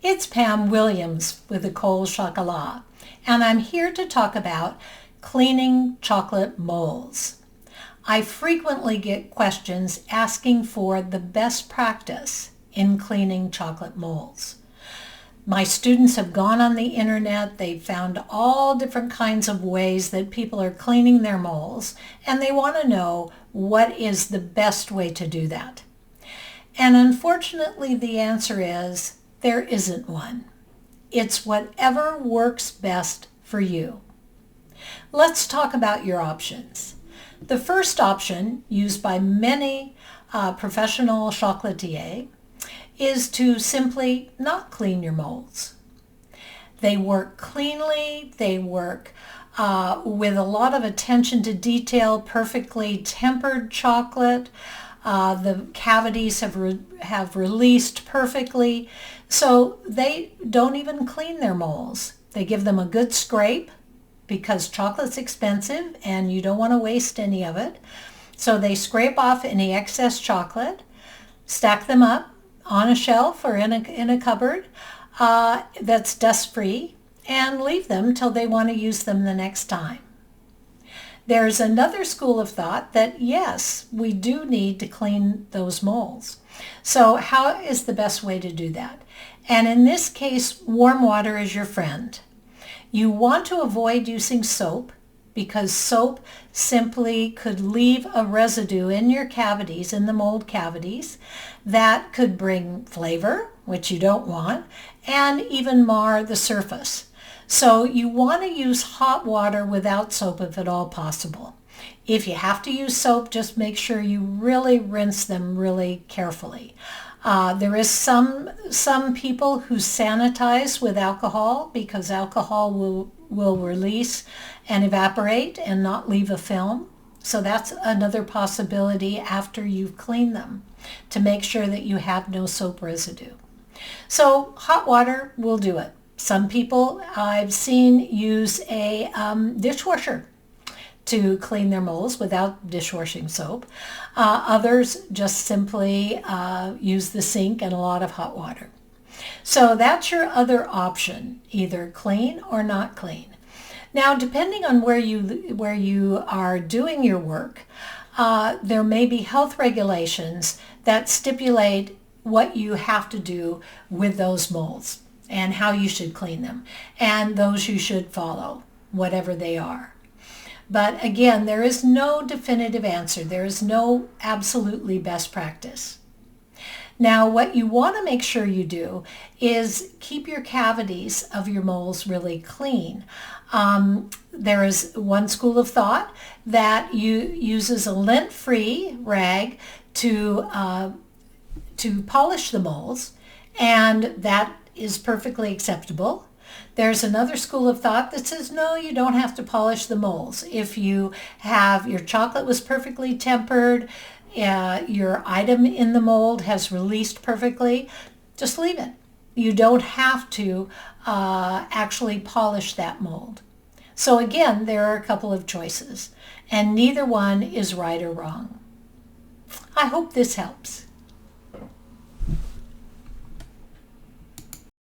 It's Pam Williams with Ecole Chocolat, and I'm here to talk about cleaning chocolate molds. I frequently get questions asking for the best practice in cleaning chocolate molds. My students have gone on the internet, they've found all different kinds of ways that people are cleaning their molds, and they want to know what is the best way to do that. And unfortunately, the answer is there isn't one. It's whatever works best for you. Let's talk about your options. The first option, used by many professional chocolatiers, is to simply not clean your molds. They work cleanly, they work with a lot of attention to detail, perfectly tempered chocolate. The cavities have released perfectly, so they don't even clean their molds. They give them a good scrape because chocolate's expensive and you don't want to waste any of it. So they scrape off any excess chocolate, stack them up on a shelf or in a cupboard that's dust-free, and leave them till they want to use them the next time. There's another school of thought that yes, we do need to clean those molds. So how is the best way to do that? And in this case, warm water is your friend. You want to avoid using soap because soap simply could leave a residue in your cavities, in the mold cavities, that could bring flavor, which you don't want, and even mar the surface. So you want to use hot water without soap if at all possible. If you have to use soap, just make sure you really rinse them really carefully. There is some people who sanitize with alcohol because alcohol will release and evaporate and not leave a film. So that's another possibility after you've cleaned them to make sure that you have no soap residue. So hot water will do it. Some people I've seen use a dishwasher to clean their molds without dishwashing soap. Others just simply use the sink and a lot of hot water. So that's your other option, either clean or not clean. Now, depending on where you are doing your work, there may be health regulations that stipulate what you have to do with those molds and how you should clean them, and those you should follow, whatever they are. But again, there is no definitive answer. There is no absolutely best practice. Now, what you want to make sure you do is keep your cavities of your molds really clean. There is one school of thought that uses a lint-free rag to polish the molds, and that is perfectly acceptable. There's another school of thought that says, no, you don't have to polish the molds. If you have your chocolate was perfectly tempered, your item in the mold has released perfectly, just leave it. You don't have to actually polish that mold. So again, there are a couple of choices, and neither one is right or wrong. I hope this helps.